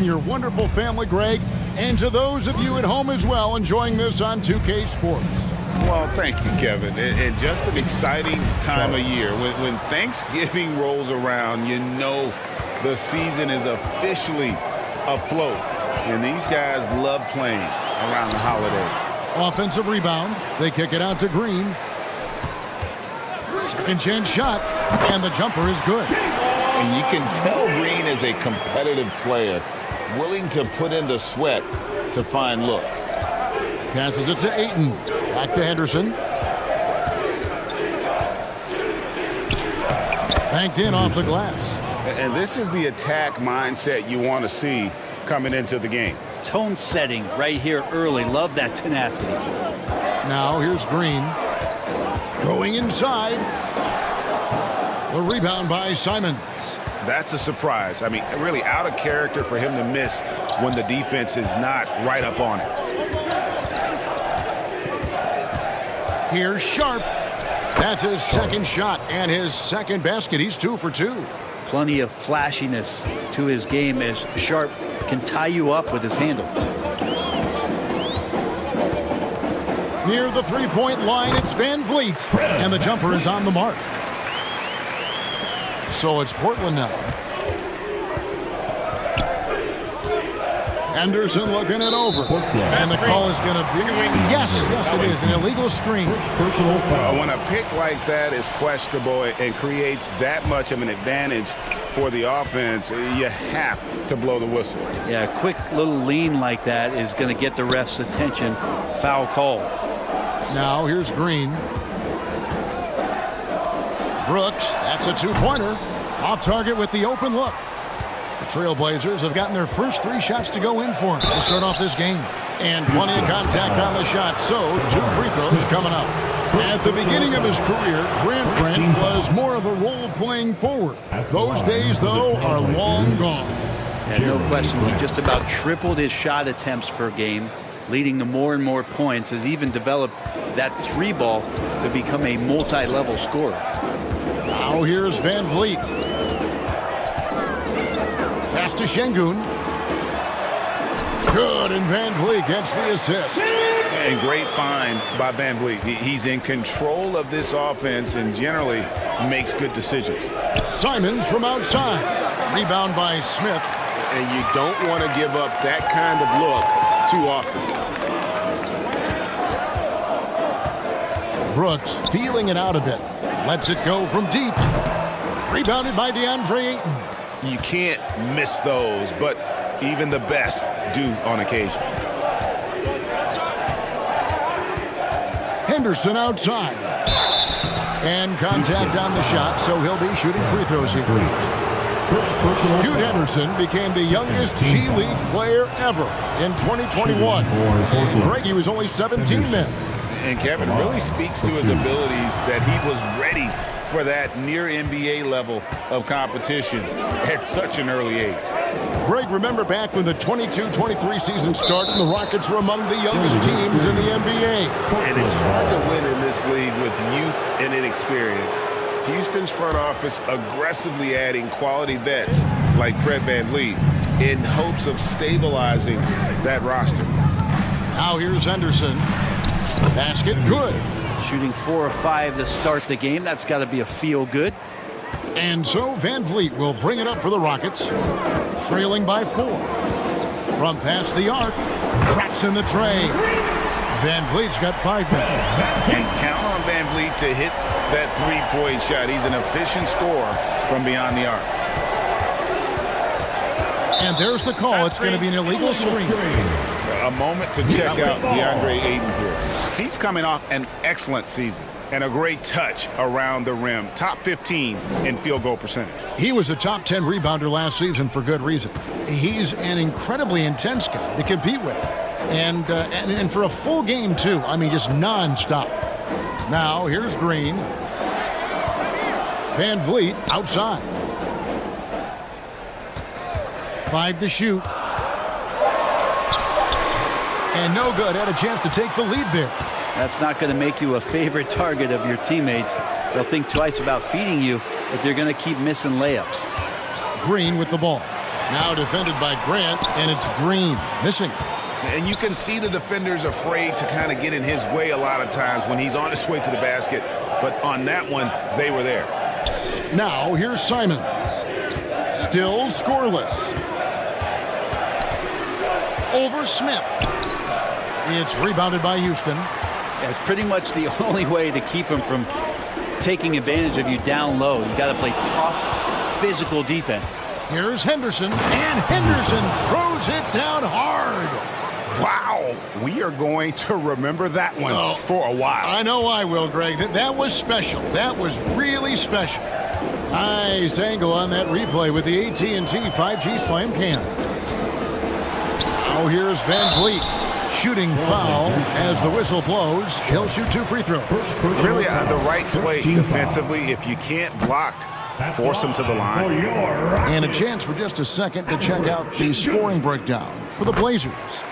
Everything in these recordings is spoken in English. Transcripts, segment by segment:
and your wonderful family, Greg, and to those of you at home as well enjoying this on 2K Sports. Well, thank you, Kevin. And just an exciting time of year. When Thanksgiving rolls around, you know the season is officially afloat. And these guys love playing around the holidays. Offensive rebound. They kick it out to Green. Second chance shot, and the jumper is good. And you can tell Green is a competitive player, willing to put in the sweat to find looks. Passes it to Ayton. Back to Henderson. Banked in off the glass. And this is the attack mindset you want to see coming into the game. Tone setting right here early. Love that tenacity. Now here's Green. Going inside. The rebound by Simons. That's a surprise. I mean, really out of character for him to miss when the defense is not right up on it. Here's Sharp. That's his second shot and his second basket. He's 2 for 2. Plenty of flashiness to his game as Sharp can tie you up with his handle. Near the three-point line, it's Van Vliet. And the jumper is on the mark. So it's Portland now. Henderson looking it over. And the call is going to be... Yes, it is. An illegal screen. When a pick like that is questionable and creates that much of an advantage for the offense, you have to blow the whistle. Yeah, a quick little lean like that is going to get the ref's attention. Foul call. Now here's Green. Brooks, that's a two-pointer. Off target with the open look. The Trailblazers have gotten their first 3 shots to go in for him to start off this game. And plenty of contact on the shot, so 2 free throws coming up. At the beginning of his career, Grant was more of a role-playing forward. Those days, though, are long gone. And no question, he just about tripled his shot attempts per game, leading to more and more points, has even developed that 3-ball to become a multi-level scorer. Now here's Van Vliet. Pass to Sengun. Good, and Van Vliet gets the assist. And great find by Van Vliet. He's in control of this offense and generally makes good decisions. Simons from outside. Rebound by Smith. And you don't want to give up that kind of look too often. Brooks feeling it out a bit. Lets it go from deep. Rebounded by Ayton. You can't miss those, but even the best do on occasion. Henderson outside. And contact on the shot, so he'll be shooting free throws here. Scoot Henderson became the youngest G League player ever in 2021. Greg, he was only 17 then. And Kevin really speaks to his abilities that he was ready for that near NBA level of competition at such an early age. Greg, remember back when the 22-23 season started, the Rockets were among the youngest teams in the NBA. And it's hard to win in this league with youth and inexperience. Houston's front office aggressively adding quality vets like Fred VanVleet in hopes of stabilizing that roster. Now here's Henderson. Basket good. Shooting 4 of 5 to start the game. That's got to be a feel good. And so Van Vliet will bring it up for the Rockets, trailing by 4. From past the arc, traps in the tray. Van Vliet's got 5 men. And count on Van Vliet to hit that 3-point shot. He's an efficient scorer from beyond the arc. And there's the call. It's going to be an illegal screen. A moment to check out DeAndre Ayton here. He's coming off an excellent season and a great touch around the rim. Top 15 in field goal percentage. He was a top 10 rebounder last season for good reason. He's an incredibly intense guy to compete with. And for a full game, too. I mean, just nonstop. Now, here's Green. Van Vliet outside. 5 to shoot. And no good. Had a chance to take the lead there. That's not going to make you a favorite target of your teammates. They'll think twice about feeding you if you're going to keep missing layups. Green with the ball. Now defended by Grant, and it's Green missing. And you can see the defenders afraid to kind of get in his way a lot of times when he's on his way to the basket. But on that one, they were there. Now here's Simons. Still scoreless. Over Smith. It's rebounded by Houston. It's pretty much the only way to keep him from taking advantage of you down low. You got to play tough, physical defense. Here's Henderson, and Henderson throws it down hard. Wow, we are going to remember that one for a while. I know I will, Greg. That was special. That was really special. Nice angle on that replay with the AT&T 5G Slam Cam. Now here's Van Vliet. Shooting foul as the whistle blows. He'll shoot 2 free throws. Really the right play defensively. If you can't block, force them to the line. And a chance for just a second to check out the scoring breakdown for the Blazers.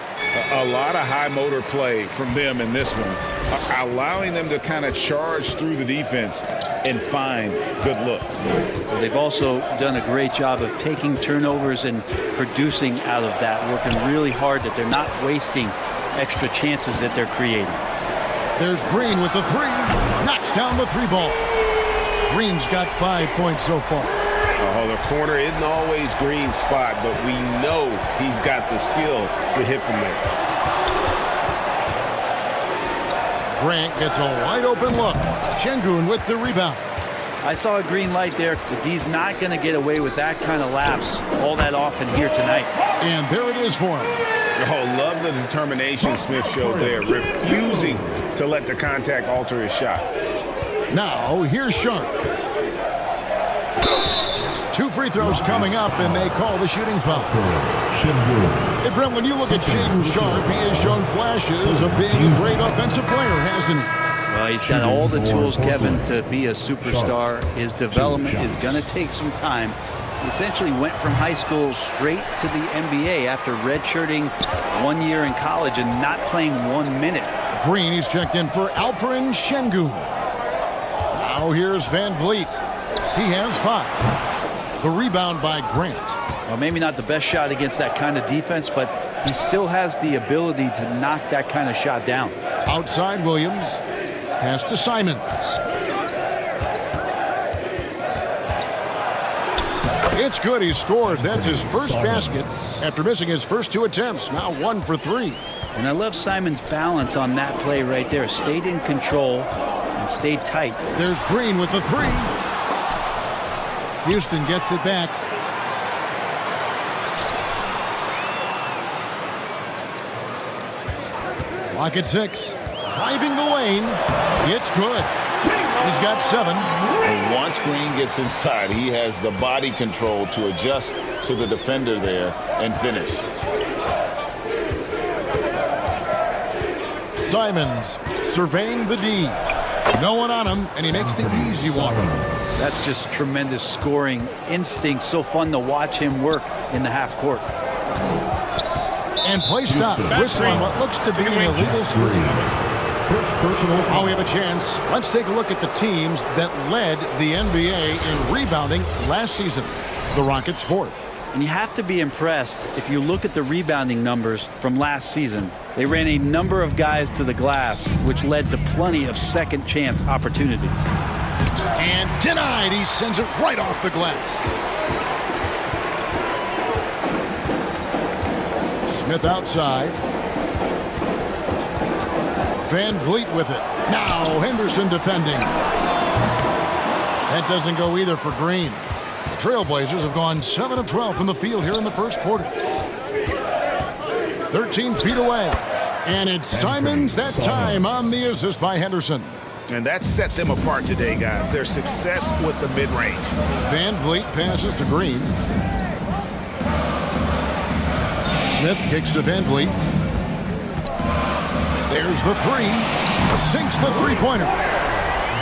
A lot of high motor play from them in this one, allowing them to kind of charge through the defense and find good looks. They've also done a great job of taking turnovers and producing out of that, working really hard that they're not wasting extra chances that they're creating. There's Green with the 3. Knocks down the 3 ball. Green's got 5 points so far. Oh, the corner isn't always Green's spot, but we know he's got the skill to hit from there. Grant gets a wide open look. Sengun with the rebound. I saw a green light there. The D's not going to get away with that kind of lapse all that often here tonight. And there it is for him. Oh, love the determination Smith showed there, refusing to let the contact alter his shot. Now, here's Sharp. 2 free throws coming up, and they call the shooting foul. Hey, Brent, when you look at Shaedon Sharp, he has shown flashes of being a great offensive player, hasn't he? Well, he's got all the tools, Kevin, to be a superstar. His development is going to take some time. He essentially went from high school straight to the NBA after redshirting 1 year in college and not playing 1 minute. Green, he's checked in for Alperen Sengun. Now here's Van Vliet. He has 5. The rebound by Grant. Well, maybe not the best shot against that kind of defense, but he still has the ability to knock that kind of shot down. Outside Williams. Pass to Simons. It's good. He scores. That's his first basket after missing his first 2 attempts. Now 1 for 3. And I love Simons' balance on that play right there. Stayed in control and stayed tight. There's Green with the 3. Houston gets it back. Clock at 6. Driving the lane. It's good. He's got 7. And once Green gets inside, he has the body control to adjust to the defender there and finish. Simons surveying the D. No one on him, and he makes the easy one. That's just tremendous scoring instinct. So fun to watch him work in the half court. And play stops. Whistle on what looks to be an illegal screen. Now we have a chance. Let's take a look at the teams that led the NBA in rebounding last season. The Rockets 4th. And you have to be impressed if you look at the rebounding numbers from last season. They ran a number of guys to the glass, which led to plenty of second chance opportunities. And denied. He sends it right off the glass. Smith outside. Van Vliet with it. Now Henderson defending. That doesn't go either for Green. The Trailblazers have gone 7 of 12 from the field here in the first quarter. 13 feet away. And it's Simons that time on the assist by Henderson. And that set them apart today, guys. Their success with the mid-range. Van Vliet passes to Green. Smith kicks to Van Vliet. There's the 3. Sinks the three-pointer.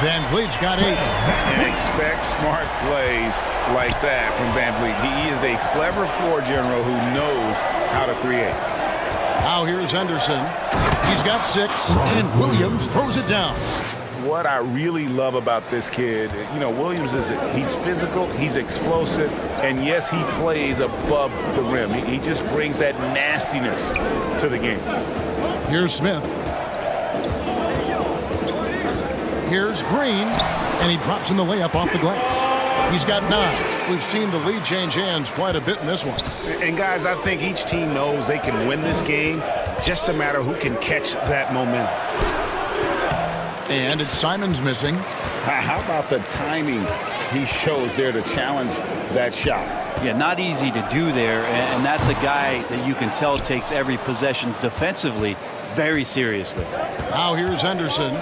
Van Vliet's got 8. And expect smart plays like that from Van Vliet. He is a clever floor general who knows how to create. Now here's Henderson. He's got 6, and Williams throws it down. what I really love about this kid, you know, Williams he's physical, he's explosive, and yes, he plays above the rim. He just brings that nastiness to the game. Here's Smith. Here's Green, and he drops in the layup off the glass. He's got 9. We've seen the lead change hands quite a bit in this one. And guys, I think each team knows they can win this game, just a matter who can catch that momentum. And it's Simon's missing. How about the timing he shows there to challenge that shot? Yeah, not easy to do there, and that's a guy that you can tell takes every possession defensively very seriously. Now here's Henderson.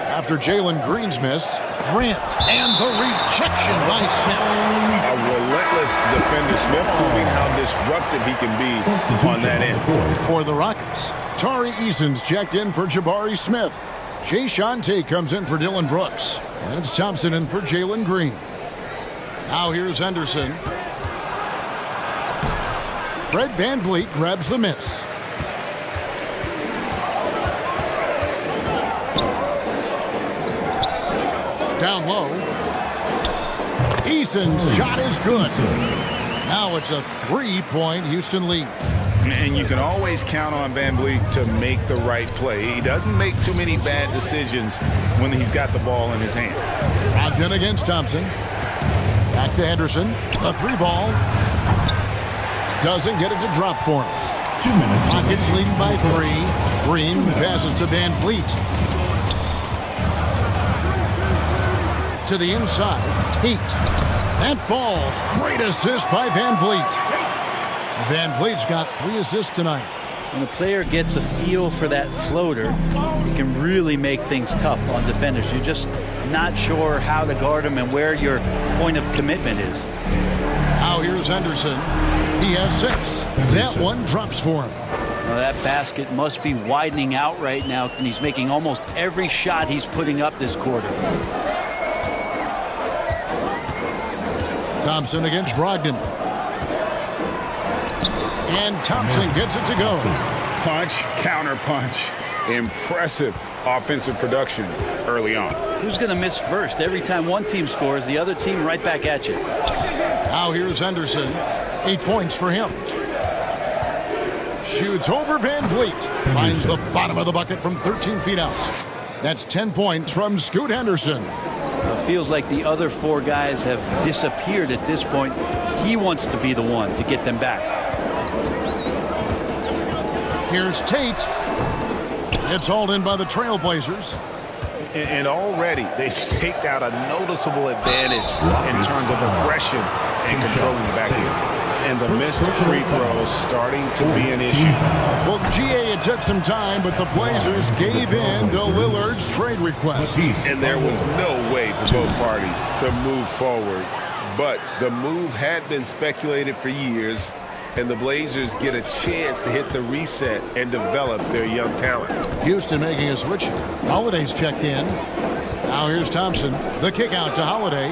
After Jalen Green's miss, Grant, and the rejection by Smith. A relentless defender, Smith, proving how disruptive he can be on that end. For the Rockets, Tari Eason's checked in for Jabari Smith. Jay Shante comes in for Dylan Brooks. And it's Thompson in for Jalen Green. Now here's Henderson. Fred VanVleet grabs the miss. Down low. Eason's shot is good. Now it's a 3-point Houston lead. And you can always count on VanVleet to make the right play. He doesn't make too many bad decisions when he's got the ball in his hands. Brogdon against Thompson. Back to Henderson. A 3-ball. Doesn't get it to drop for him. 2 minutes. Rockets leading by 3. Green passes to VanVleet. To the inside, Tate. That falls. Great assist by VanVleet. VanVleet's got 3 assists tonight. When the player gets a feel for that floater, it can really make things tough on defenders. You're just not sure how to guard him and where your point of commitment is. Now here's Henderson. He has 6. That one drops for him. Now that basket must be widening out right now, and he's making almost every shot he's putting up this quarter. Thompson against Brogdon. And Thompson gets it to go. Punch, counter punch. Impressive offensive production early on. Who's going to miss first? Every time one team scores, the other team right back at you. Now here's Henderson. 8 points for him. Shoots over VanVleet. Finds the bottom of the bucket from 13 feet out. That's 10 points from Scoot Henderson. It feels like the other 4 guys have disappeared at this point. He wants to be the one to get them back. Here's Tate. It's hauled in by the Trailblazers. And already they've staked out a noticeable advantage in terms of aggression and controlling the backcourt. And the missed free throws starting to be an issue. Well, GA, it took some time, but the Blazers gave in to Lillard's trade request. And there was no way for both parties to move forward. But the move had been speculated for years, and the Blazers get a chance to hit the reset and develop their young talent. Houston making a switch. Holiday's checked in. Now here's Thompson. The kick out to Holiday.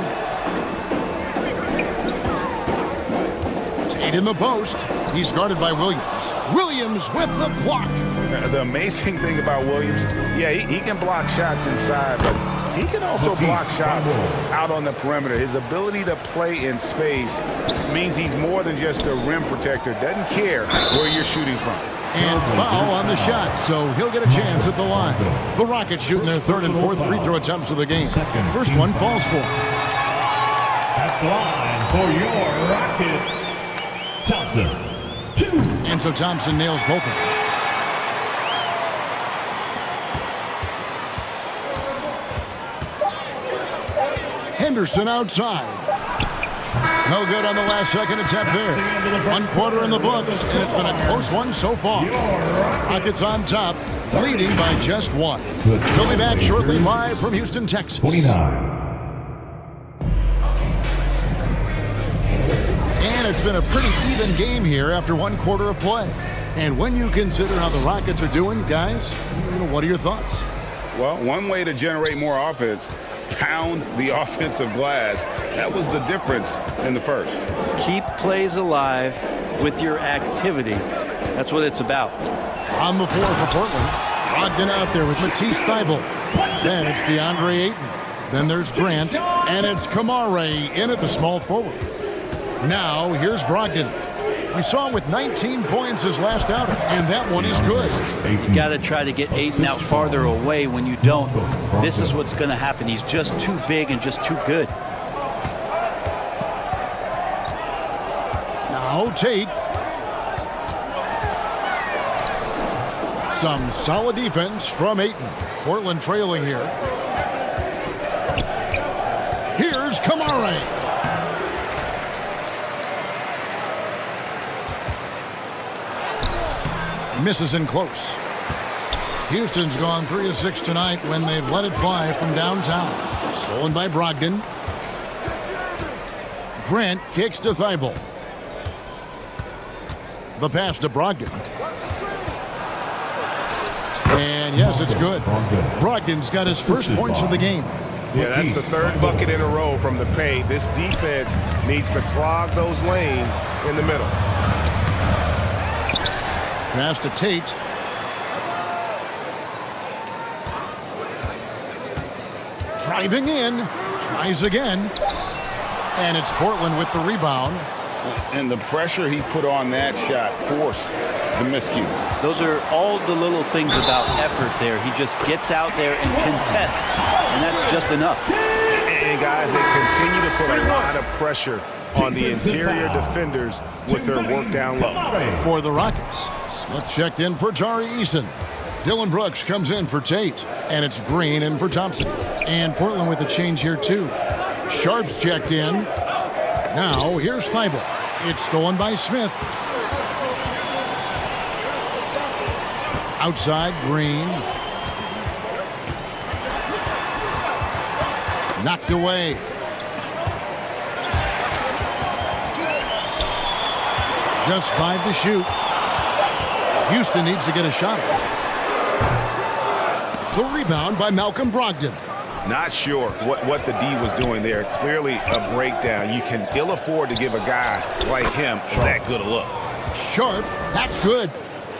Tate in the post. He's guarded by Williams. Williams with the block. The amazing thing about Williams, yeah, he can block shots inside, but he can also block shots out on the perimeter. His ability to play in space means he's more than just a rim protector. Doesn't care where you're shooting from. And foul on the shot, so he'll get a chance at the line. The Rockets shooting their 3rd and 4th free throw attempts of the game. First one falls for him. At the line for your Rockets, Thompson. 2. And so Thompson nails both of them. Henderson outside. No good on the last second attempt there. 1 quarter in the books, and it's been a close one so far. Rockets on top, leading by just 1. We'll be back shortly live from Houston, Texas. 29. And it's been a pretty even game here after 1 quarter of play. And when you consider how the Rockets are doing, guys, what are your thoughts? Well, one way to generate more offense, pound the offensive glass. That was the difference in the first. Keep plays alive with your activity. That's what it's about. On the floor for Portland. Brogdon out there with Matisse Thybulle. Then it's DeAndre Ayton. Then there's Grant. And it's Kamare in at the small forward. Now here's Brogdon. We saw him with 19 points his last outing, and that one is good. You got to try to get Ayton out farther away. When you don't, this is what's going to happen. He's just too big and just too good. Now Tate. Some solid defense from Ayton. Portland trailing here. Here's Kamare. Misses in close. Houston's gone 3 of 6 tonight when they've let it fly from downtown. Stolen by Brogdon. Grant kicks to Thibault. The pass to Brogdon. And yes, it's good. Brogdon's got his first points of the game. Yeah, that's the third bucket in a row from the paint. This defense needs to clog those lanes in the middle. Pass to Tate. Driving in. Tries again. And it's Portland with the rebound. And the pressure he put on that shot forced the miscue. Those are all the little things about effort there. He just gets out there and contests, and that's just enough. And guys, they continue to put a lot of pressure on the interior defenders with their work down low. For the Rockets, Smith checked in for Tari Eason. Dylan Brooks comes in for Tate. And it's Green in for Thompson. And Portland with a change here, too. Sharp's checked in. Now, here's Thibault. It's stolen by Smith. Outside, Green. Knocked away. Just 5 to shoot. Houston needs to get a shot. The rebound by Malcolm Brogdon. Not sure what the D was doing there. Clearly a breakdown. You can ill afford to give a guy like him that good a look. Sharp, that's good.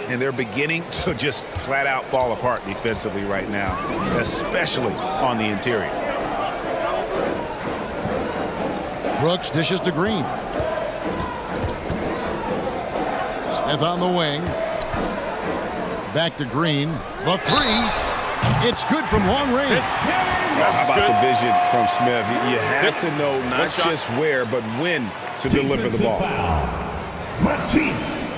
And they're beginning to just flat out fall apart defensively right now, especially on the interior. Brooks dishes to Green. Smith on the wing. Back to Green. The three. It's good from long range. How about the vision from Smith? You have to know not just where, but when to deliver the ball.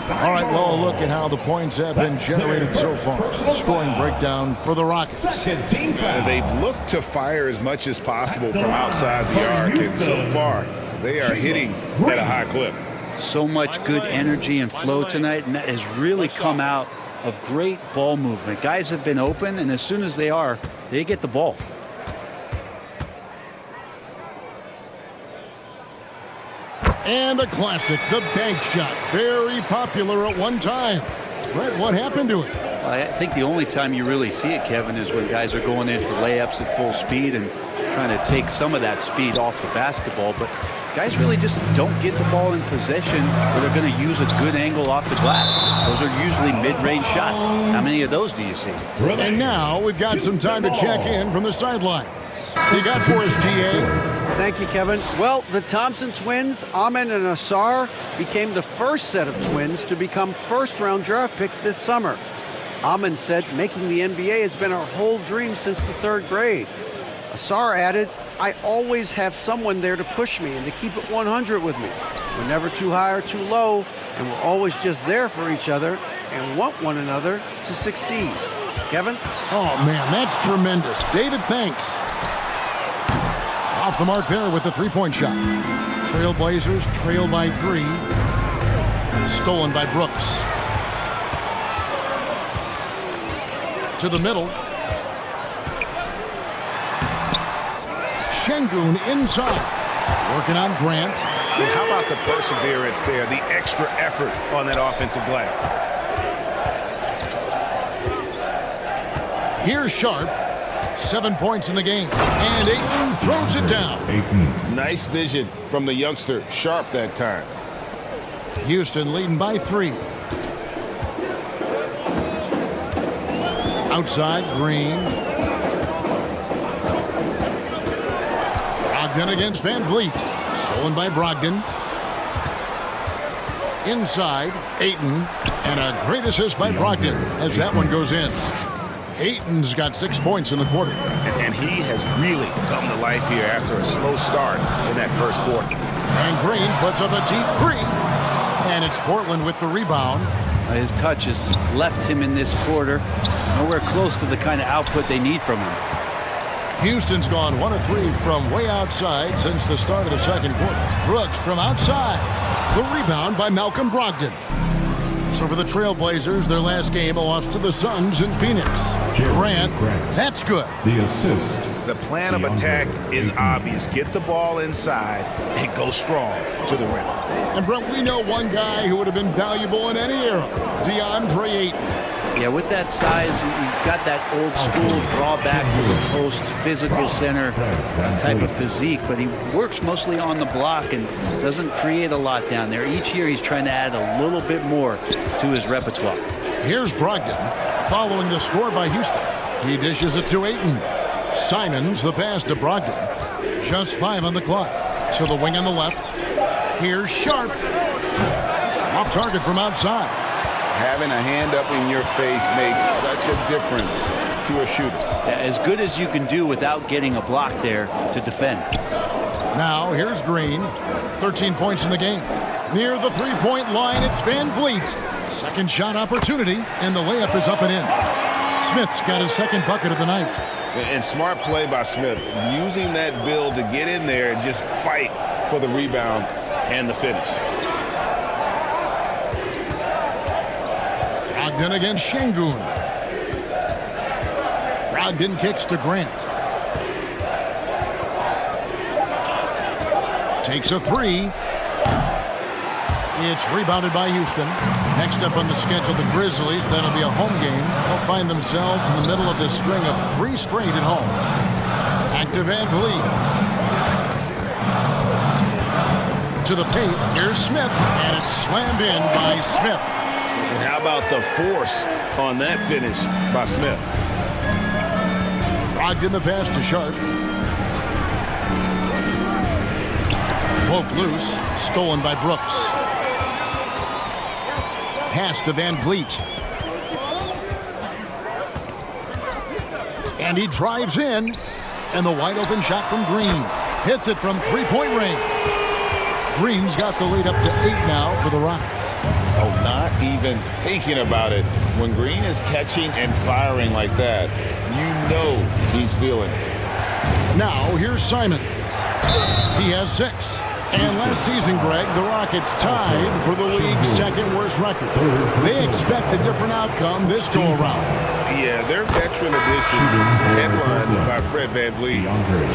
All right, well, a look at how the points have been generated so far. Scoring breakdown for the Rockets. They've looked to fire as much as possible from outside the arc, and so far they are hitting at a high clip. So much good energy and flow tonight, and that has really come out of great ball movement. Guys have been open, and as soon as they are, they get the ball. And a classic, the bank shot. Very popular at one time. Brett, what happened to it? I think the only time you really see it, Kevin, is when guys are going in for layups at full speed and trying to take some of that speed off the basketball. But guys really just don't get the ball in possession where they're going to use a good angle off the glass. Those are usually mid-range shots. How many of those do you see? And now we've got some time to check in from the sideline. You got for us, GA? Thank you, Kevin. Well, the Thompson twins, Amen and Asar, became the first set of twins to become first-round draft picks this summer. Amen said making the NBA has been our whole dream since the 3rd grade. Asar added, I always have someone there to push me and to keep it 100 with me. We're never too high or too low, and we're always just there for each other and want one another to succeed. Kevin? Oh, man, that's tremendous. David, thanks. Off the mark there with the three-point shot. Trailblazers trail by 3. Stolen by Brooks. To the middle. Sengun inside. Working on Grant. And how about the perseverance there, the extra effort on that offensive glass? Here's Sharp. 7 points in the game. And Ayton throws it down. Nice vision from the youngster, Sharp, that time. Houston leading by 3. Outside, Green. Brogdon against Van Vliet. Stolen by Brogdon. Inside, Ayton. And a great assist by Brogdon as that one goes in. Ayton's got 6 points in the quarter. And he has really come to life here after a slow start in that first quarter. And Green puts up a deep three. And it's Portland with the rebound. His touch has left him in this quarter. Nowhere close to the kind of output they need from him. Houston's gone 1 of 3 from way outside since the start of the second quarter. Brooks from outside. The rebound by Malcolm Brogdon. So for the Trailblazers, their last game, a loss to the Suns in Phoenix. Grant, that's good. The assist. The plan of attack is obvious. Get the ball inside and go strong to the rim. And Brent, we know one guy who would have been valuable in any era, DeAndre Ayton. Yeah, with that size, you've got that old school drawback to the post, physical center type of physique, but he works mostly on the block and doesn't create a lot down there. Each year he's trying to add a little bit more to his repertoire. Here's Brogdon following the score by Houston. He dishes it to Ayton. Simons the pass to Brogdon. Just 5 on the clock. To the wing on the left. Here's Sharp. Off target from outside. Having a hand up in your face makes such a difference to a shooter. As good as you can do without getting a block there to defend. Now here's Green. 13 points in the game. Near the three-point line, it's Van Vliet. Second shot opportunity, and the layup is up and in. Smith's got his second bucket of the night. And smart play by Smith, using that build to get in there and just fight for the rebound and the finish. Brogdon against Sengun. Brogdon kicks to Grant. Takes a three. It's rebounded by Houston. Next up on the schedule, the Grizzlies. That'll be a home game. They'll find themselves in the middle of this string of 3 straight at home. Back to Van Vliet. To the paint. Here's Smith. And it's slammed in by Smith. And how about the force on that finish by Smith? Brogdon the pass to Sharp. Poke loose. Stolen by Brooks. Pass to Van Vliet. And he drives in. And the wide open shot from Green. Hits it from 3-point range. Green's got the lead up to 8 now for the Rockets. Oh, not even thinking about it. When Green is catching and firing like that, you know he's feeling it. Now here's Simons. He has 6. And last season, Greg, the Rockets tied for the league's second worst record. They expect a different outcome this go-around. Yeah, their veteran additions, headlined by Fred VanVleet,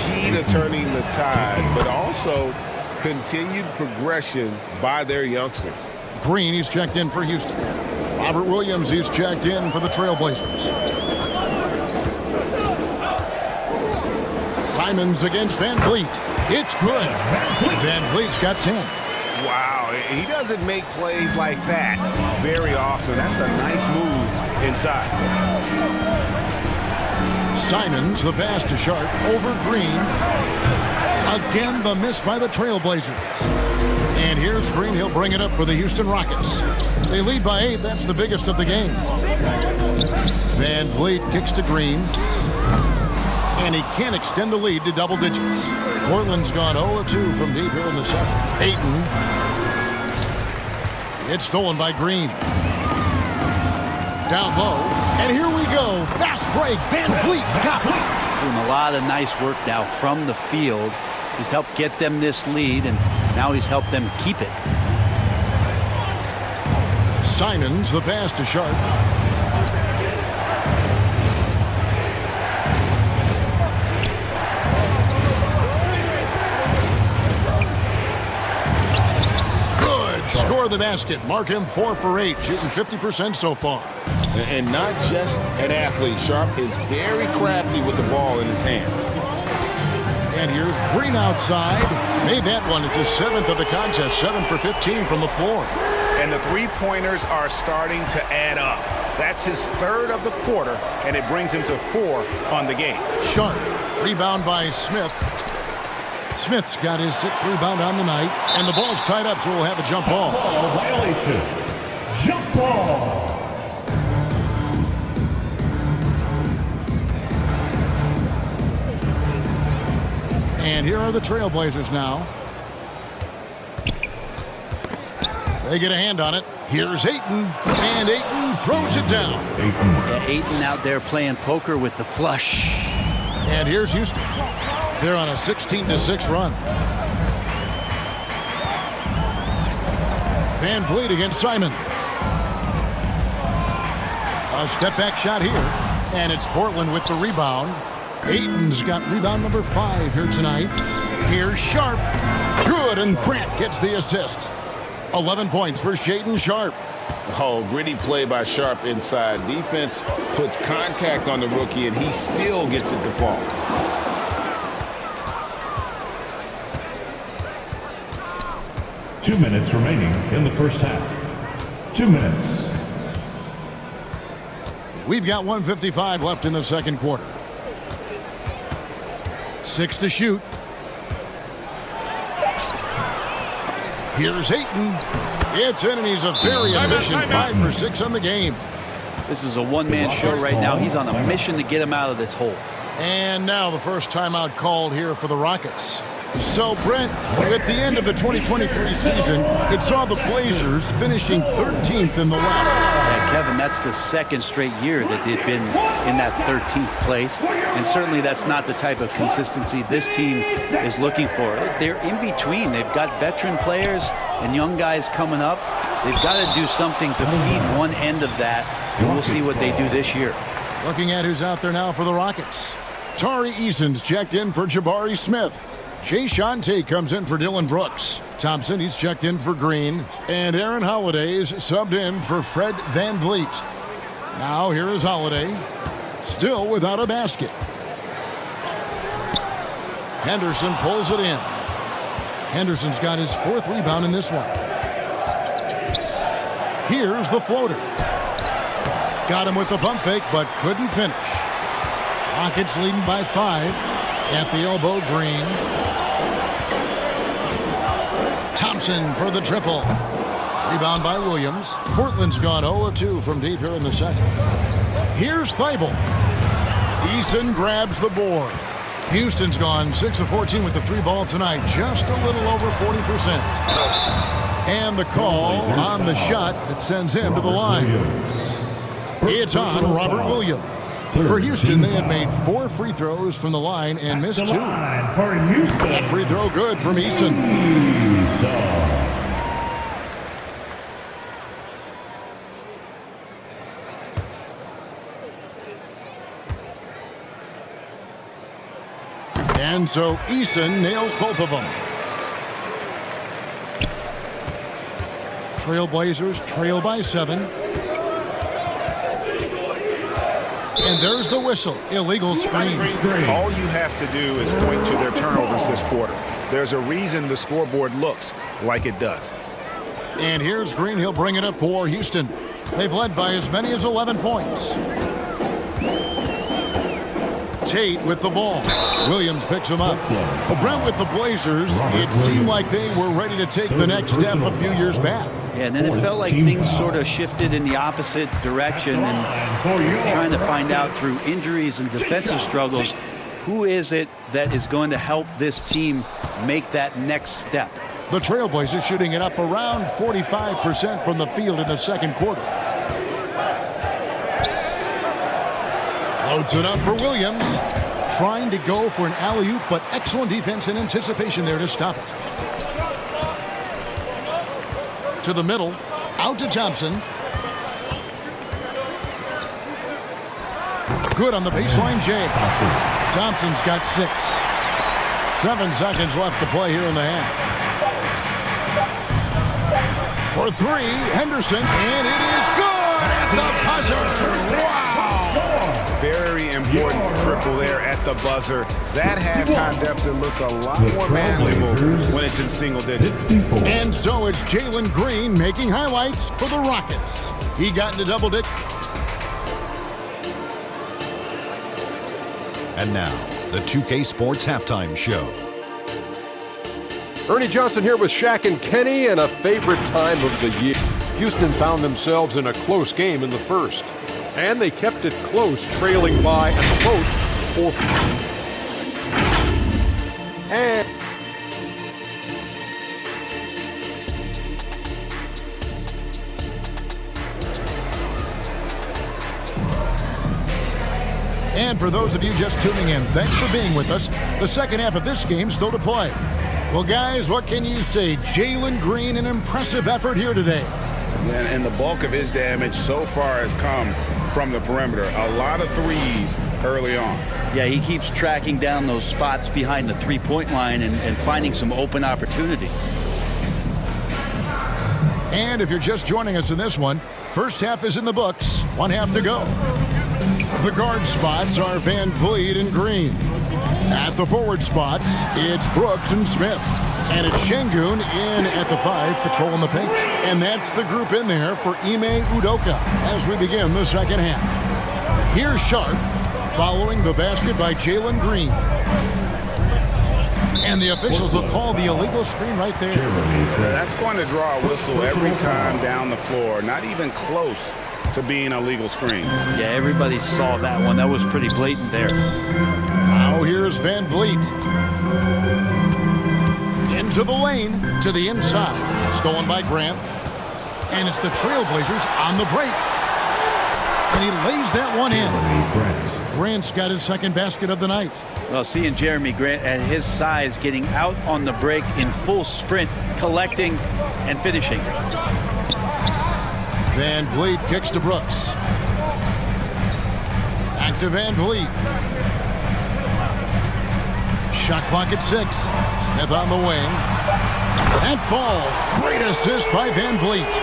key to turning the tide, but also continued progression by their youngsters. Green, he's checked in for Houston. Robert Williams, he's checked in for the Trailblazers. Simons against Van Vliet. It's good. Van Vliet's got 10. Wow, he doesn't make plays like that very often. That's a nice move inside. Simons, the pass to Sharp, over Green. Again, the miss by the Trailblazers. And here's Green. He'll bring it up for the Houston Rockets. They lead by 8. That's the biggest of the game. Van Vliet kicks to Green. And he can't extend the lead to double digits. Portland's gone 0-2 from deep here in the second. Ayton. It's stolen by Green. Down low. And here we go. Fast break. Van Vliet's got it. Doing a lot of nice work now from the field. He's helped get them this lead, and now he's helped them keep it. Simons, the pass to Sharp. Score the basket. Mark him 4 for 8, shooting 50% so far. And not just an athlete. Sharp is very crafty with the ball in his hands. And here's Green outside. Made that one. It's his 7th of the contest. 7 for 15 from the floor. And the three-pointers are starting to add up. That's his 3rd of the quarter, and it brings him to 4 on the game. Sharp. Rebound by Smith. Smith's got his 6th rebound on the night, and the ball's tied up, so we'll have a jump ball. Ball violation. Jump ball. And here are the Trailblazers now. They get a hand on it. Here's Ayton, and Ayton throws it down. Yeah, Ayton out there playing poker with the flush. And here's Houston. They're on a 16-6 run. Van Vliet against Simon. A step-back shot here, and it's Portland with the rebound. Ayton's got rebound number 5 here tonight. Here's Sharp. Good, and Grant gets the assist. 11 points for Shaedon Sharp. Oh, gritty play by Sharp inside. Defense puts contact on the rookie, and he still gets it to fall. Two minutes remaining in the first half. 2 minutes. We've got 1:55 left in the second quarter. 6 to shoot. Here's Ayton. It's in, and he's a very efficient 5 for 6 on the game. This is a one-man show right now. He's on a mission to get him out of this hole. And now the first timeout called here for the Rockets. So, Brent, at the end of the 2023 season, it saw the Blazers finishing 13th in the West. Yeah, Kevin, that's the second straight year that they've been in that 13th place. And certainly that's not the type of consistency this team is looking for. They're in between. They've got veteran players and young guys coming up. They've got to do something to feed one end of that, and we'll see what they do this year. Looking at who's out there now for the Rockets. Tari Eason's checked in for Jabari Smith. Jay Shante comes in for Dylan Brooks. Thompson, he's checked in for Green. And Aaron Holiday's subbed in for Fred Van Vliet. Now here is Holiday, still without a basket. Henderson pulls it in. Henderson's got his 4th rebound in this one. Here's the floater. Got him with the pump fake, but couldn't finish. Rockets leading by 5. At the elbow, Green. Thompson for the triple. Rebound by Williams. Portland's gone 0-2 from deep here in the second. Here's Thibault. Eason grabs the board. Houston's gone 6-14 with the 3-ball tonight. Just a little over 40%. And the call on the shot that sends him to the line. It's on Robert Williams. For Houston, they have made 4 free throws from the line and missed 2. That free throw good from Eason. And so Eason nails both of them. Trailblazers trail by 7. And there's the whistle. Illegal screen. All you have to do is point to their turnovers this quarter. There's a reason the scoreboard looks like it does. And here's Green. He'll bring it up for Houston. They've led by as many as 11 points. Tate with the ball. Williams picks him up. Brent with the Blazers. It seemed like they were ready to take the next step a few years back. Yeah, and then it felt like things sort of shifted in the opposite direction, and trying to find out through injuries and defensive struggles, who is it that is going to help this team make that next step? The Trailblazers shooting it up around 45% from the field in the second quarter. Floats it up for Williams. Trying to go for an alley-oop, but excellent defense and anticipation there to stop it. To the middle, out to Thompson. Good on the baseline, Jay. Thompson's got 6. 7 seconds left to play here in the half. For 3, Henderson, and it is good at the buzzer. Wow! Very important triple there at the buzzer. That halftime deficit looks a lot more manageable when it's in single digits. And so it's Jalen Green making highlights for the Rockets. He got into double digits. And now, the 2K Sports Halftime Show. Ernie Johnson here with Shaq and Kenny, and a favorite time of the year. Houston found themselves in a close game in the first, and they kept it close, trailing by a close 4. And for those of you just tuning in, thanks for being with us. The second half of this game still to play. Well, guys, what can you say? Jalen Green, an impressive effort here today. And the bulk of his damage so far has come from the perimeter. A lot of threes early on. Yeah, he keeps tracking down those spots behind the three-point line and finding some open opportunities. And if you're just joining us in this one, first half is in the books. 1 half to go. The guard spots are Van Vliet and Green. At the forward spots, it's Brooks and Smith. And it's Sengun in at the 5, patrolling the paint. And that's the group in there for Ime Udoka as we begin the second half. Here's Sharp, following the basket by Jalen Green. And the officials will call the illegal screen right there. That's going to draw a whistle every time down the floor. Not even close to being a legal screen. Yeah, everybody saw that one. That was pretty blatant there. Now here's Van Vliet. Into the lane, to the inside. Stolen by Grant. And it's the Trailblazers on the break. And he lays that one in. Grant's got his second basket of the night. Well, seeing Jeremy Grant at his size getting out on the break in full sprint, collecting and finishing. Van Vliet kicks to Brooks. Back to Van Vliet. Shot clock at 6. Smith on the wing. That falls. Great assist by Van Vliet.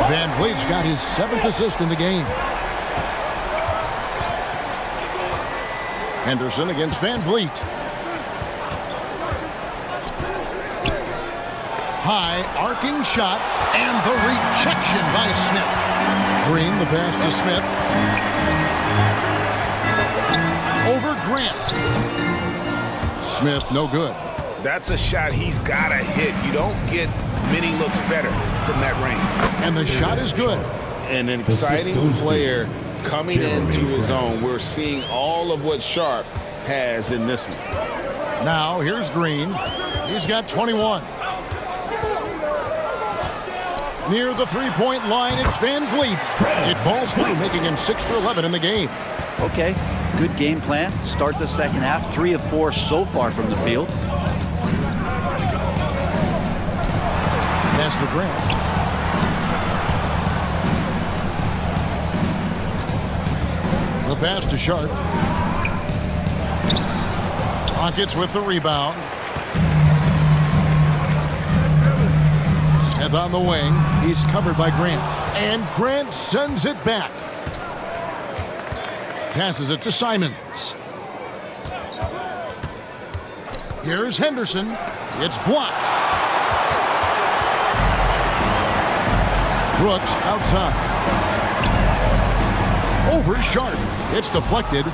Van Vliet's got his 7th assist in the game. Henderson against Van Vliet. High arcing shot and the rejection by Smith. Green, the pass to Smith. Over Grant. Smith, no good. That's a shot he's got to hit. You don't get many looks better from that range. And the shot is good. And an exciting player coming into his own. We're seeing all of what Sharp has in this one. Now here's Green. He's got 21. Near the three-point line, it's Van Vliet. It falls through, making him 6 for 11 in the game. Okay, good game plan. Start the second half. 3 of 4 so far from the field. Pass to Grant. The pass to Sharp. Rockets with the rebound. Smith on the wing. He's covered by Grant. And Grant sends it back. Passes it to Simons. Here's Henderson. It's blocked. Brooks outside. Over Sharp. It's deflected.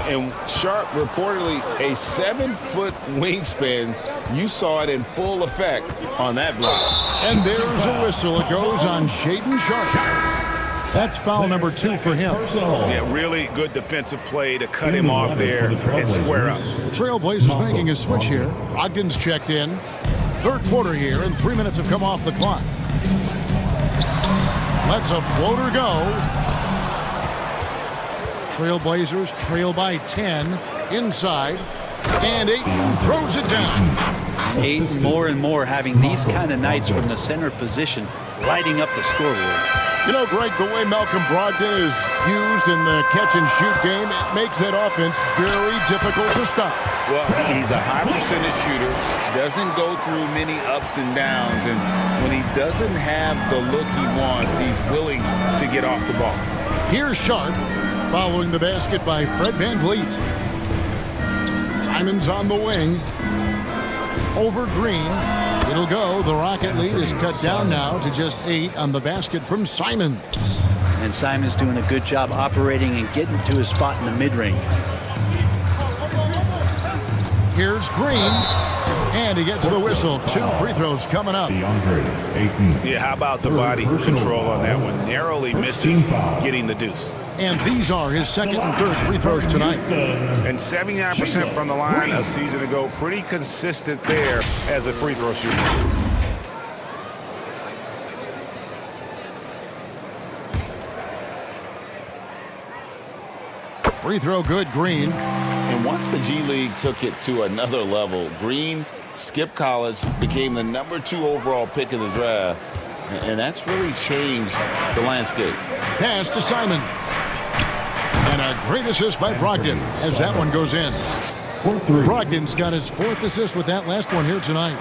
And Sharp reportedly a 7-foot wingspan. You saw it in full effect on that block. And there's a whistle. It goes on Shaedon Sharp. That's foul number 2 for him. Yeah, really good defensive play to cut him off there and square up. The Trailblazers making a switch here. Ogden's checked in. Third quarter here, and 3 minutes have come off the clock. Lets a floater go. Trailblazers trail by 10 inside, and Ayton throws it down. Ayton more and more having these kind of nights from the center position, lighting up the scoreboard. You know, Greg, the way Malcolm Brogdon is used in the catch-and-shoot game, it makes that offense very difficult to stop. Well, he's a high percentage shooter, doesn't go through many ups and downs, and when he doesn't have the look he wants, he's willing to get off the ball. Here's Sharp, following the basket by Fred Van Vliet. Simons on the wing. Over Green. It'll go. The Rocket lead is cut down now to just 8 on the basket from Simons. And Simons doing a good job operating and getting to his spot in the mid-range. Here's Green. And he gets the whistle. 2 free throws coming up. Ayton. Yeah, how about the body control on that one? Narrowly misses getting the deuce. And these are his second and third free throws tonight. And 79% from the line a season ago. Pretty consistent there as a free throw shooter. Free throw good, Green. And once the G League took it to another level, Green skipped college, became the #2 overall pick in the draft, and that's really changed the landscape. Pass to Simons. And a great assist by Brogdon as that one goes in. Brogdon's got his 4th assist with that last one here tonight.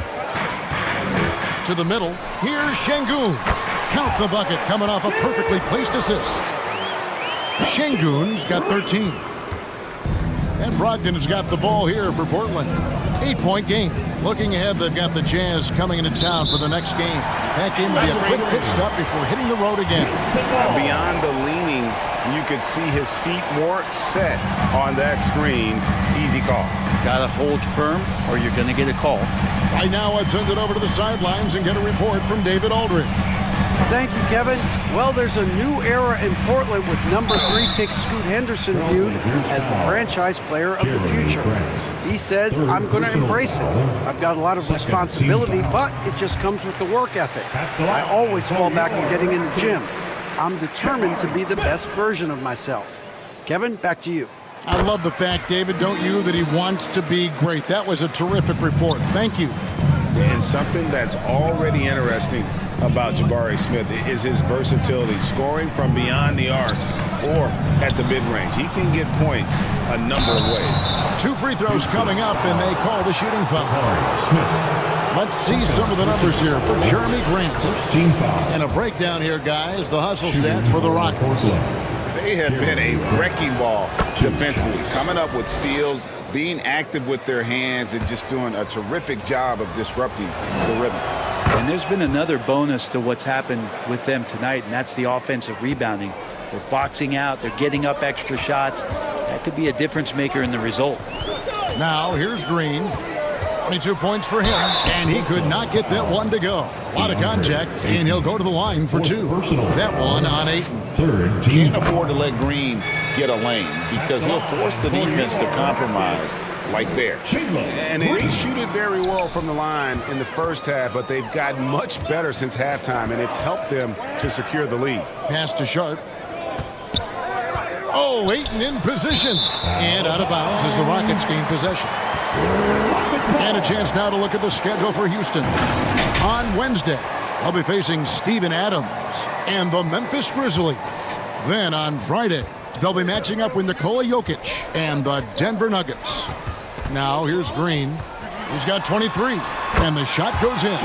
To the middle. Here's Sengun. Count the bucket coming off a perfectly placed assist. Sengun's got 13. And Brogdon has got the ball here for Portland. 8-point game. Looking ahead, they've got the Jazz coming into town for the next game. That game will be a quick pit stop before hitting the road again. Beyond the leaning, you could see his feet more set on that screen. Easy call. Got to hold firm or you're going to get a call. Right now, I'd send it over to the sidelines and get a report from David Aldridge. Thank you, Kevin. Well, there's a new era in Portland with #3 pick Scoot Henderson viewed as the franchise player of the future. He says, I'm going to embrace it. I've got a lot of responsibility, but it just comes with the work ethic. I always fall back on getting in the gym. I'm determined to be the best version of myself. Kevin, back to you. I love the fact, David, don't you, that he wants to be great. That was a terrific report. Thank you. And something that's already interesting about Jabari Smith is his versatility, scoring from beyond the arc or at the mid-range. He can get points a number of ways. 2 free throws coming up, and they call the shooting foul. Let's see some of the numbers here for Jeremy Grant. And a breakdown here, guys, the hustle stats for the Rockets. They have been a wrecking ball defensively, coming up with steals, being active with their hands, and just doing a terrific job of disrupting the rhythm. And there's been another bonus to what's happened with them tonight, and that's the offensive rebounding. They're boxing out. They're getting up extra shots. That could be a difference maker in the result. Now, here's Green. 22 points for him, and he could not get that one to go. A lot of contact, and he'll go to the line for 2. That one on Ayton. Can't afford to let Green get a lane because he'll force the defense to compromise like there. And they didn't shoot it very well from the line in the first half, but they've gotten much better since halftime, and it's helped them to secure the lead. Pass to Sharp. Oh, Ayton in position. And out of bounds as the Rockets gain possession. And a chance now to look at the schedule for Houston. On Wednesday, they'll be facing Steven Adams and the Memphis Grizzlies. Then on Friday, they'll be matching up with Nikola Jokic and the Denver Nuggets. Now here's Green. He's got 23, and the shot goes in.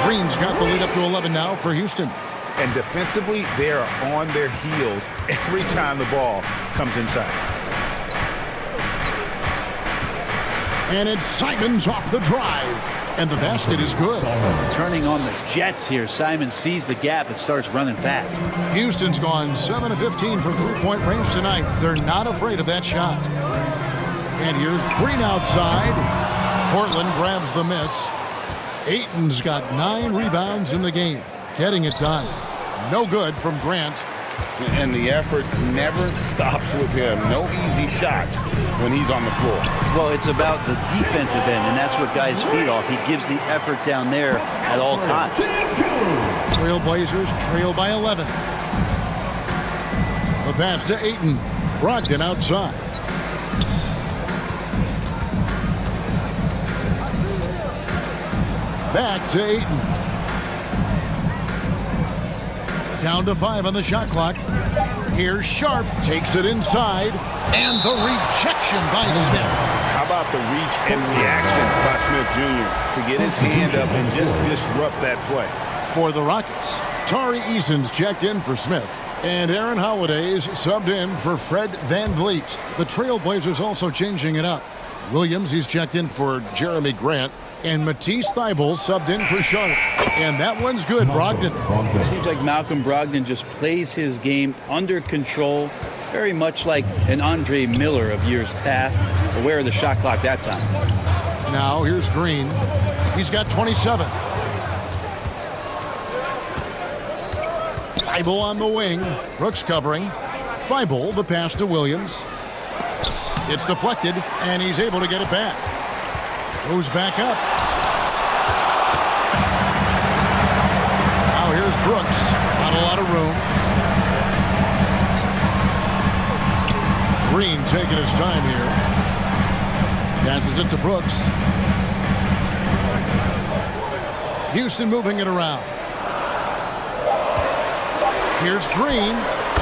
Green's got the lead up to 11 now for Houston. And defensively, they are on their heels every time the ball comes inside. And it's Simons off the drive. And the basket is good. Turning on the Jets here. Simon sees the gap and starts running fast. Houston's gone 7 of 15 from three-point range tonight. They're not afraid of that shot. And here's Green outside. Portland grabs the miss. Ayton's got 9 rebounds in the game. Getting it done. No good from Grant. And the effort never stops with him. No easy shots when he's on the floor. Well, it's about the defensive end, and that's what guys feed off. He gives the effort down there at all times. Trailblazers trail by 11. The pass to Ayton. Brogdon outside. Back to Ayton. Down to 5 on the shot clock. Here's Sharp. Takes it inside. And the rejection by Smith. How about the reach and reaction by Smith Jr. to get his hand up and just disrupt that play? For the Rockets, Tari Eason's checked in for Smith. And Aaron Holiday's subbed in for Fred VanVleet. The Trailblazers also changing it up. Williams, he's checked in for Jeremy Grant. And Matisse Thybulle subbed in for Sharp. And that one's good, Brogdon. It seems like Malcolm Brogdon just plays his game under control, very much like an Andre Miller of years past, aware of the shot clock that time. Now here's Green. He's got 27. Thibault on the wing. Brooks covering. Thibault, the pass to Williams. It's deflected, and he's able to get it back. Goes back up. Now here's Brooks. Not a lot of room. Green taking his time here. Passes it to Brooks. Houston moving it around. Here's Green,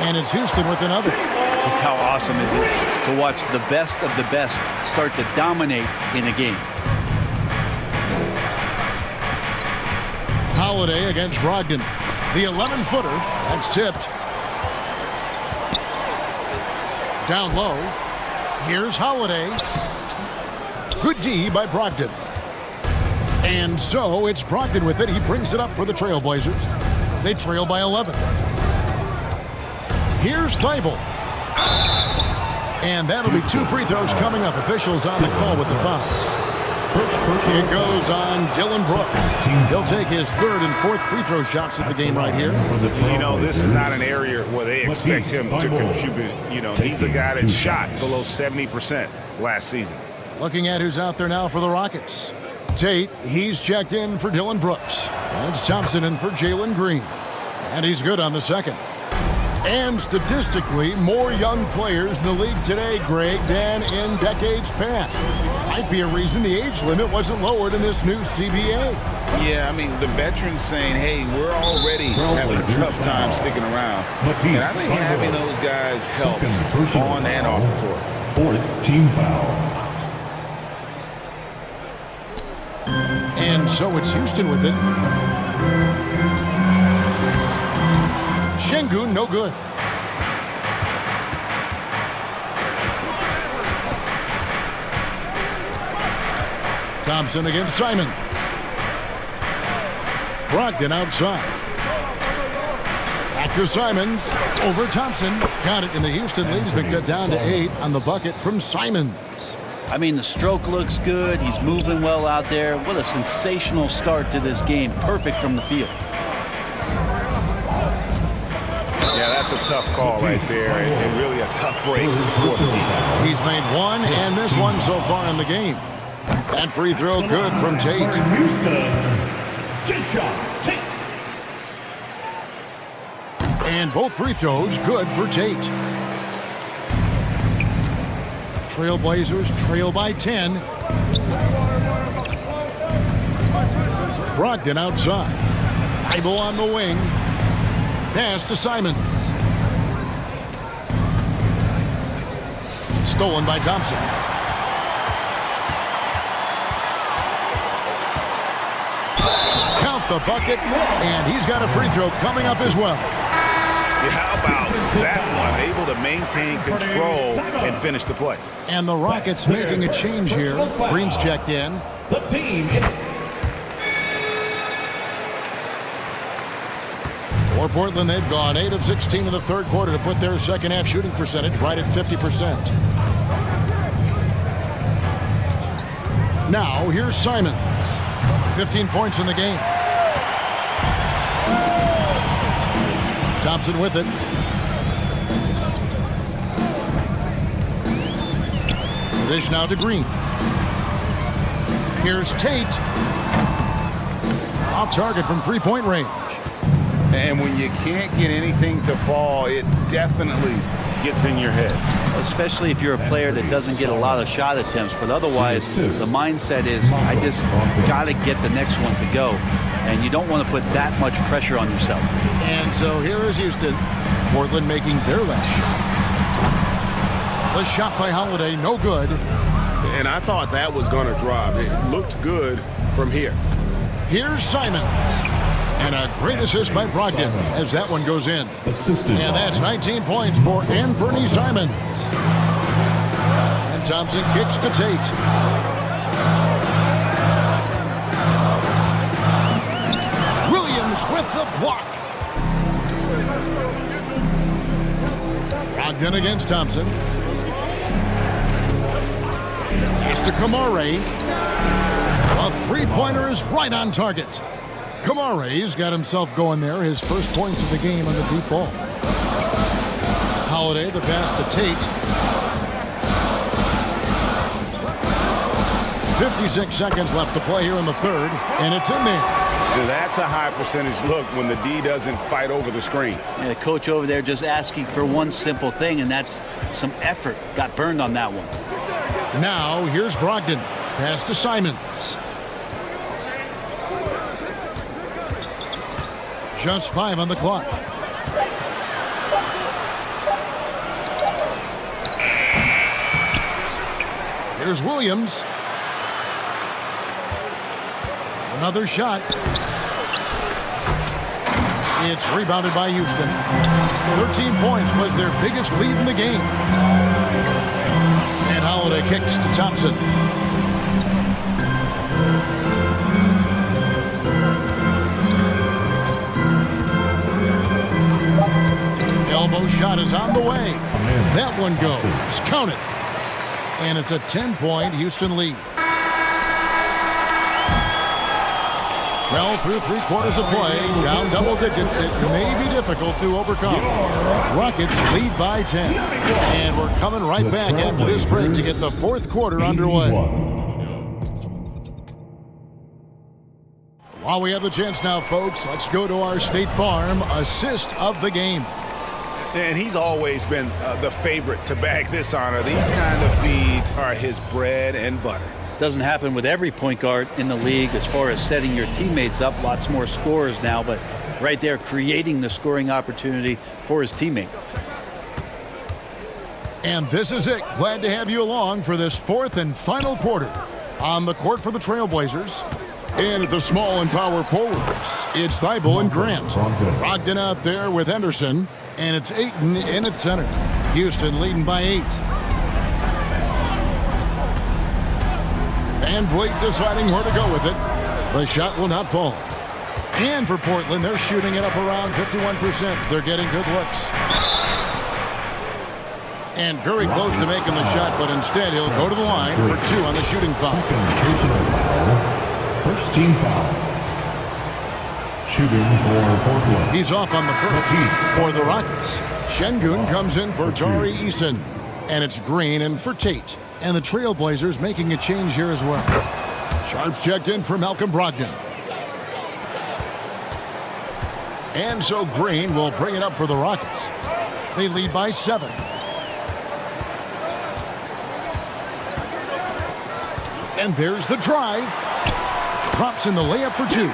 and it's Houston with another. Just how awesome is it to watch the best of the best start to dominate in a game. Holiday against Brogdon. The 11-footer. That's tipped. Down low. Here's Holiday. Good D by Brogdon. And so it's Brogdon with it. He brings it up for the Trailblazers. They trail by 11. Here's Thibault. And that'll be 2 free throws coming up. Officials on the call with the foul. It goes on Dylan Brooks. He'll take his 3rd and 4th free throw shots at the game right here. You know, this is not an area where they expect him to contribute. You know, he's a guy that shot below 70% last season. Looking at who's out there now for the Rockets. Tate, he's checked in for Dylan Brooks. That's Thompson in for Jalen Green. And he's good on the second. And statistically, more young players in the league today, Greg, than in decades past. Might be a reason the age limit wasn't lowered in this new CBA. Yeah, I mean, the veterans saying, hey, we're already having a tough time sticking around. And I think having those guys help on and off the court. 4th team foul. And so it's Houston with it. Sengun, no good. Thompson against Simon. Brogdon outside. Back to Simons. Over Thompson. Count it in the Houston lead has been cut down to 8 on the bucket from Simons. I mean, the stroke looks good. He's moving well out there. What a sensational start to this game. Perfect from the field. Yeah, that's a tough call right there, and really a tough break for him. He's made 1 and missed 1 so far in the game. That free throw good from Tate. And both free throws good for Tate. Trailblazers trail by 10. Brogdon outside. Thibault on the wing. Pass to Simons. Stolen by Thompson. Count the bucket, and he's got a free throw coming up as well. Yeah, how about that one? Able to maintain control and finish the play. And the Rockets making a change here. Green's checked in. The team. For Portland, they've gone 8 of 16 in the 3rd quarter to put their second half shooting percentage right at 50%. Now, here's Simons. 15 points in the game. Thompson with it. The dish now to Green. Here's Tate. Off target from 3-point range. And when you can't get anything to fall, it definitely gets in your head. Especially if you're a player that doesn't get a lot of shot attempts. But otherwise, the mindset is, I just got to get the next one to go. And you don't want to put that much pressure on yourself. And so here is Houston. Portland making their last shot. The shot by Holiday, no good. And I thought that was going to drop. It looked good from here. Here's Simons. And a great assist by Brogdon as that one goes in. And that's 19 points for Anthony Simons. And Thompson kicks to Tate. Williams with the block. Brogdon against Thompson. Pass to Kamare. three-pointer is right on target. Kamare's got himself going there. His first points of the game on the deep ball. Holiday, the pass to Tate. 56 seconds left to play here in the third, and it's in there. That's a high percentage look when the D doesn't fight over the screen. Yeah, the coach over there just asking for one simple thing, and that's some effort. Got burned on that one. Now, here's Brogdon. Pass to Simons. Just 5 on the clock. Here's Williams. Another shot. It's rebounded by Houston. 13 points was their biggest lead in the game. And Holiday kicks to Thompson. Elbow shot is on the way. That one goes. Count it. And it's a 10-point Houston lead. Well, through 3 quarters of play, down double digits, it may be difficult to overcome. Rockets lead by 10. And we're coming right back after this break to get the fourth quarter underway. While we have the chance now, folks, let's go to our State Farm assist of the game. And he's always been the favorite to bag this honor. These kind of feeds are his bread and butter. Doesn't happen with every point guard in the league as far as setting your teammates up. Lots more scorers now, but right there creating the scoring opportunity for his teammate. And this is it. Glad to have you along for this fourth and final quarter. On the court for the Trailblazers. And at the small and power forwards, it's Thibault and Grant. Brogdon out there with Henderson. And it's Ayton in at center. Houston leading by 8. Van Vliet deciding where to go with it. The shot will not fall. And for Portland, they're shooting it up around 51%. They're getting good looks. And very close to making the shot, but instead he'll go to the line for 2 on the shooting foul. First team foul. Shooting for Portland. He's off on the first for the Rockets. Sengun comes in for Tari Eason. And it's Green in for Tate. And the Trailblazers making a change here as well. Sharps checked in for Malcolm Brogdon. And so Green will bring it up for the Rockets. They lead by 7. And there's the drive. Drops in the layup for 2.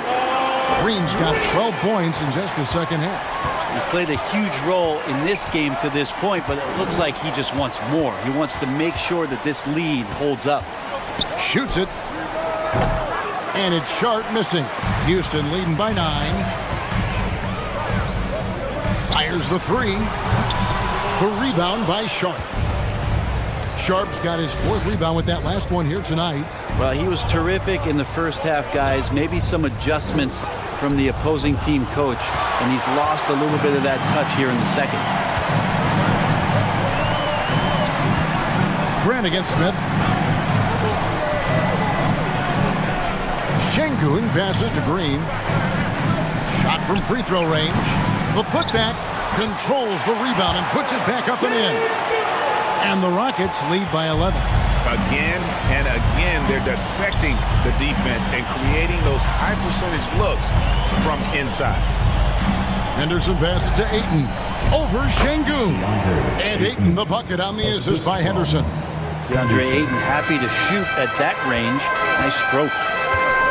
Green's got 12 points in just the second half. He's played a huge role in this game to this point, but it looks like he just wants more. He wants to make sure that this lead holds up. Shoots it. And it's Sharp missing. Houston leading by 9. Fires the 3. The rebound by Sharp. Sharp's got his 4th rebound with that last one here tonight. Well, he was terrific in the first half, guys. Maybe some adjustments from the opposing team coach, and he's lost a little bit of that touch here in the second. Grant against Smith. Sengun passes to Green. Shot from free throw range. The putback controls the rebound and puts it back up and in. And the Rockets lead by 11. Again and again, they're dissecting the defense and creating those high percentage looks from inside. Henderson passes to Ayton. Over Sengun. And Ayton the bucket on the assist by Henderson. DeAndre Ayton happy to shoot at that range. Nice stroke.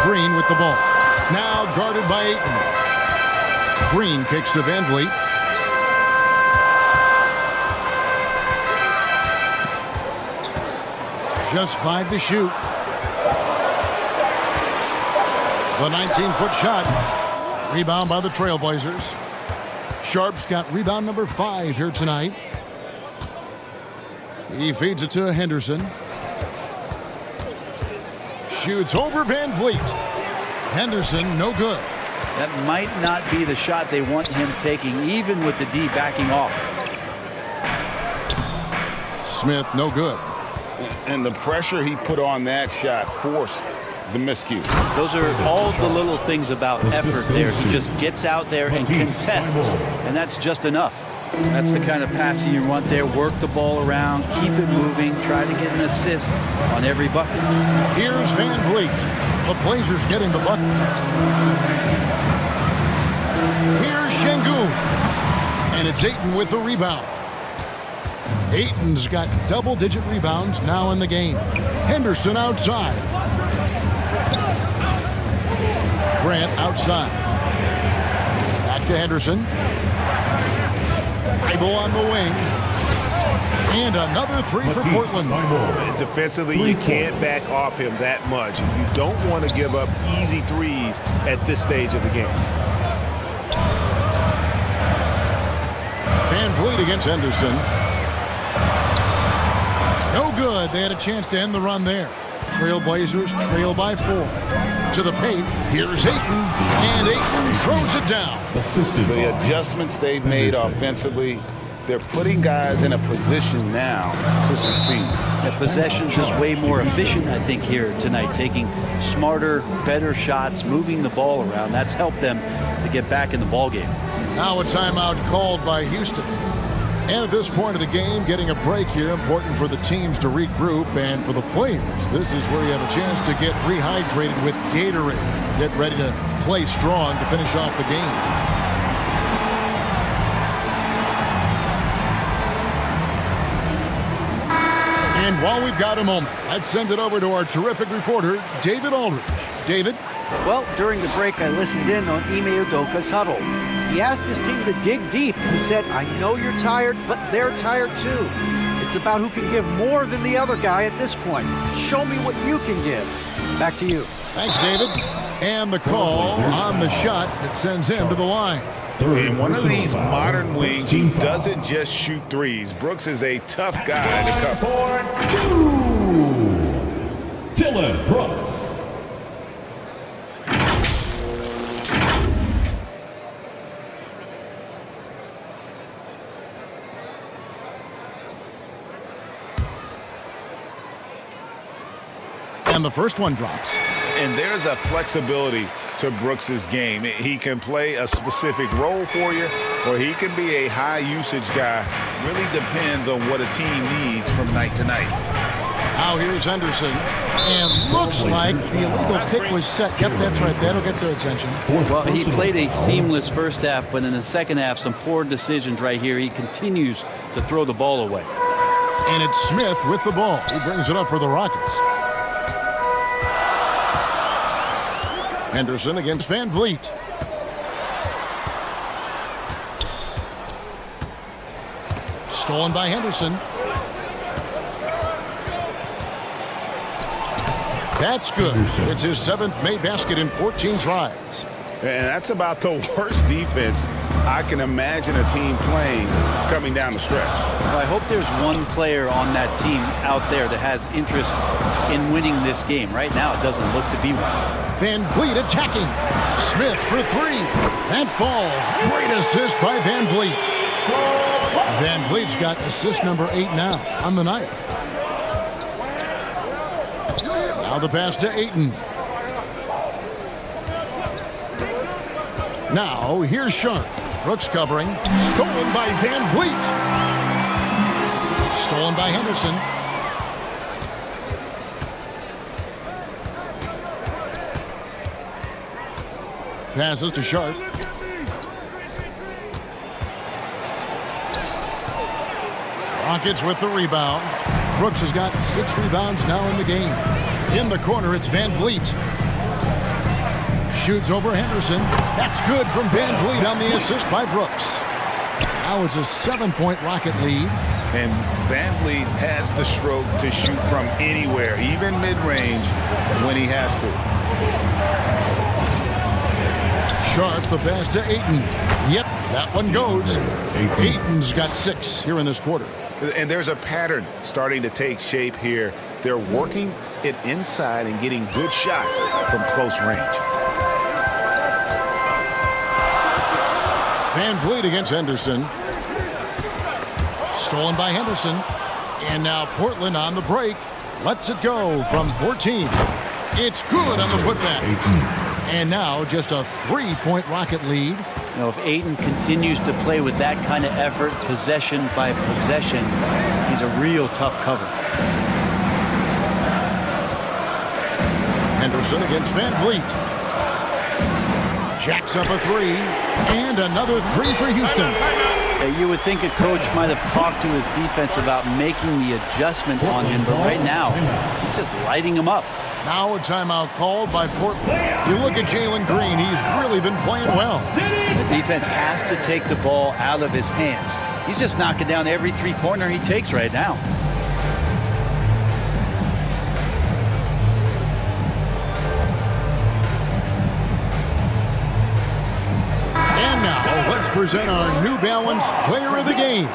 Green with the ball. Now guarded by Ayton. Green kicks to Van Vliet. Just 5 to shoot. The 19-foot shot. Rebound by the Trailblazers. Sharp's got rebound number 5 here tonight. He feeds it to Henderson. Shoots over Van Vliet. Henderson, no good. That might not be the shot they want him taking, even with the D backing off. Smith, no good. And the pressure he put on that shot forced the miscue. Those are all the little things about effort there. He just gets out there and contests, and that's just enough. That's the kind of passing you want there. Work the ball around, keep it moving, try to get an assist on every bucket. Here's Van Vliet. The Blazers getting the bucket. Here's Sengun. And it's Ayton with the rebound. Ayton's got double-digit rebounds now in the game. Henderson outside. Grant outside. Back to Henderson. Bible on the wing. And another three for Portland. Defensively, you can't back off him that much. You don't want to give up easy threes at this stage of the game. Van Vliet against Henderson. No good. They had a chance to end the run there. Trailblazers trail by 4. To the paint. Here's Ayton. And Ayton throws it down. The adjustments they've made offensively, they're putting guys in a position now to succeed. The possession's just way more efficient, I think, here tonight. Taking smarter, better shots, moving the ball around. That's helped them to get back in the ball game. Now a timeout called by Houston. And at this point of the game, getting a break here, important for the teams to regroup, and for the players, this is where you have a chance to get rehydrated with Gatorade. Get ready to play strong to finish off the game. And while we've got a moment, let's send it over to our terrific reporter, David Aldridge. David? Well, during the break, I listened in on Ime Udoka's huddle. He asked his team to dig deep. He said, I know you're tired, but they're tired too. It's about who can give more than the other guy at this point. Show me what you can give. Back to you. Thanks, David. And the call on the shot that sends him to the line. In one of these modern wings, he doesn't just shoot threes. Brooks is a tough guy to cover. Dylan Brooks. And the first one drops. And there's a flexibility to Brooks's game. He can play a specific role for you, or he can be a high-usage guy. Really depends on what a team needs from night to night. Now here's Henderson. And looks like the illegal pick was set. Yep, that's right. That'll get their attention. Well, he played a seamless first half, but in the second half, some poor decisions right here. He continues to throw the ball away. And it's Smith with the ball. He brings it up for the Rockets. Henderson against Van Vliet. Stolen by Henderson. That's good. It's his 7th made basket in 14 tries. And that's about the worst defense I can imagine a team playing coming down the stretch. Well, I hope there's one player on that team out there that has interest in winning this game. Right now, it doesn't look to be one. Van Vliet attacking. Smith for 3. That falls. Great assist by Van Vliet. Van Vliet's got assist number 8 now on the night. Now the pass to Ayton. Now here's Sharp. Brooks covering. Stolen by Van Vliet. Stolen by Henderson. Passes to Sharp. Rockets with the rebound. Brooks has got 6 rebounds now in the game. In the corner, it's Van Vliet. Shoots over Henderson. That's good from Van Vliet on the assist by Brooks. Now it's a 7-point Rocket lead. And Van Vliet has the stroke to shoot from anywhere, even mid-range, when he has to. Sharp, the pass to Ayton. Yep, that one goes. Ayton's got 6 here in this quarter. And there's a pattern starting to take shape here. They're working it inside and getting good shots from close range. Van Vliet against Henderson. Stolen by Henderson. And now Portland on the break. Lets it go from 14. It's good on the putback. And now just a 3-point Rocket lead. You know, if Ayton continues to play with that kind of effort, possession by possession, he's a real tough cover. Henderson against Van Vliet. Jacks up a 3. And another 3 for Houston. You would think a coach might have talked to his defense about making the adjustment on him, but right now, he's just lighting him up. Now a timeout called by Portland. You look at Jalen Green, he's really been playing well. The defense has to take the ball out of his hands. He's just knocking down every three-pointer he takes right now. And now let's present our New Balance Player of the Game,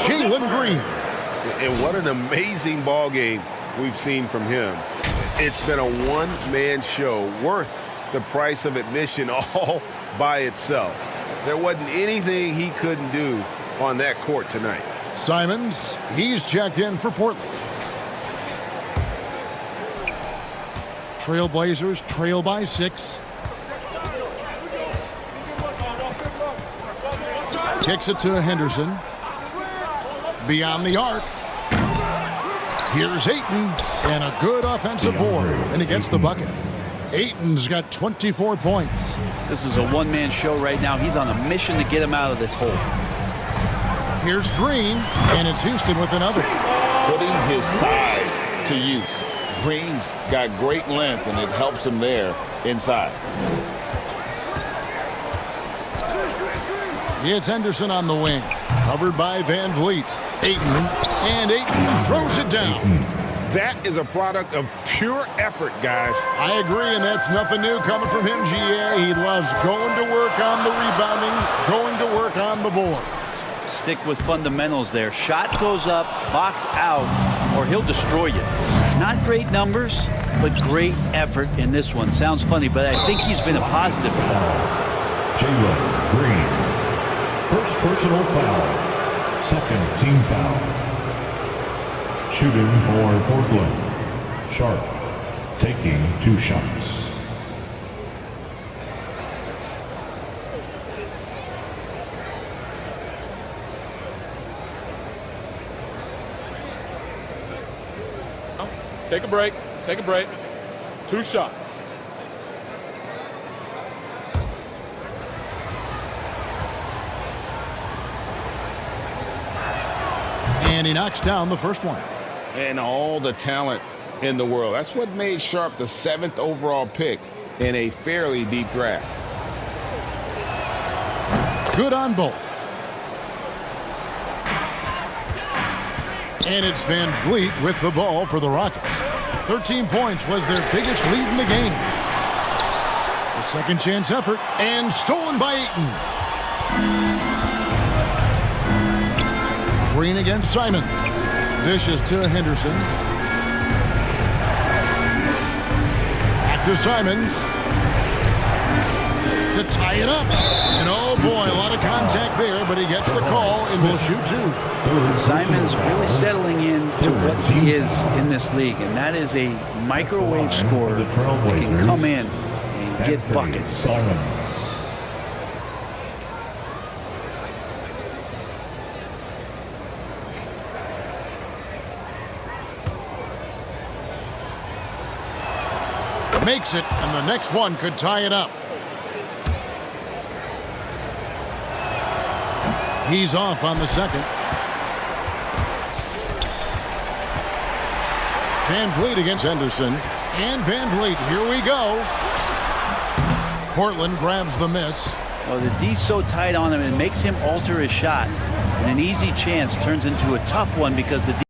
Jalen Green. And what an amazing ball game we've seen from him. It's been a one-man show worth the price of admission all by itself. There wasn't anything he couldn't do on that court tonight. Simons, he's checked in for Portland. Trailblazers trail by 6. Kicks it to Henderson. Beyond the arc. Here's Ayton, and a good offensive board, and he gets the bucket. Ayton's got 24 points. This is a one-man show right now. He's on a mission to get him out of this hole. Here's Green, and it's Houston with another. Putting his size to use. Green's got great length, and it helps him there inside. It's Henderson on the wing, covered by Van Vliet. Ayton, and Ayton throws it down. That is a product of pure effort, guys. I agree, and that's nothing new coming from him, GA. He loves going to work on the rebounding, going to work on the board. Stick with fundamentals there. Shot goes up, box out, or he'll destroy you. Not great numbers, but great effort in this one. Sounds funny, but I think he's been a positive for them. Jalen Green. First personal foul. Second team foul. Shooting for Portland. Sharp taking 2 shots. Take a break. Take a break. 2 shots. And he knocks down the first one. And all the talent in the world. That's what made Sharp the 7th overall pick in a fairly deep draft. Good on both. And it's Van Vliet with the ball for the Rockets. 13 points was their biggest lead in the game. A second chance effort, and stolen by Ayton. Green against Simon. Dishes to Henderson. Back to Simons. To tie it up. And oh boy, a lot of contact there, but he gets the call and will shoot 2. Simons really settling in to what he is in this league, and that is a microwave scorer that can come in and get buckets. Makes it, and the next one could tie it up. He's off on the second. Van Vliet against Henderson. And Van Vliet, here we go. Portland grabs the miss. Well, the D's so tight on him, it makes him alter his shot. And an easy chance turns into a tough one because the